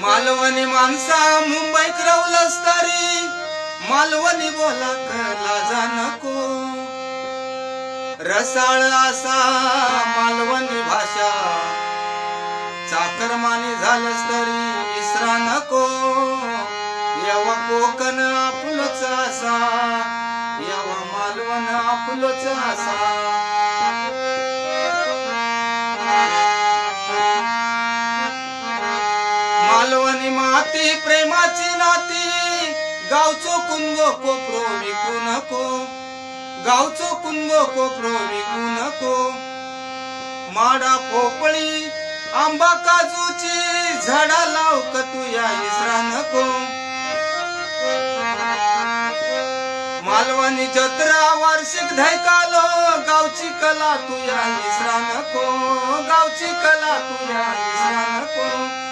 मालवणी माणसा मुंबईत रवलंस तरी मालवणी बोला कला जा नको. रसाळ असा मालवणी भाषा चाकरमानी झालंस तरी विसरा नको. यावा कोकण आपुलच असा, यावा मालवण आपुलच असा. मालवणी माती प्रेमाची नाती, गावचो कुंगो कोपरो विकू नको. गावचो कुंगो कोपरो विकू नको. माडा पोपळी आंबा काजूची झाडा लाव क तू या इसरा नको. मालवणी जत्रा वार्षिक धैकालो, गावची कला तू या इसरा नको. गावची कला तू या इसरा नको.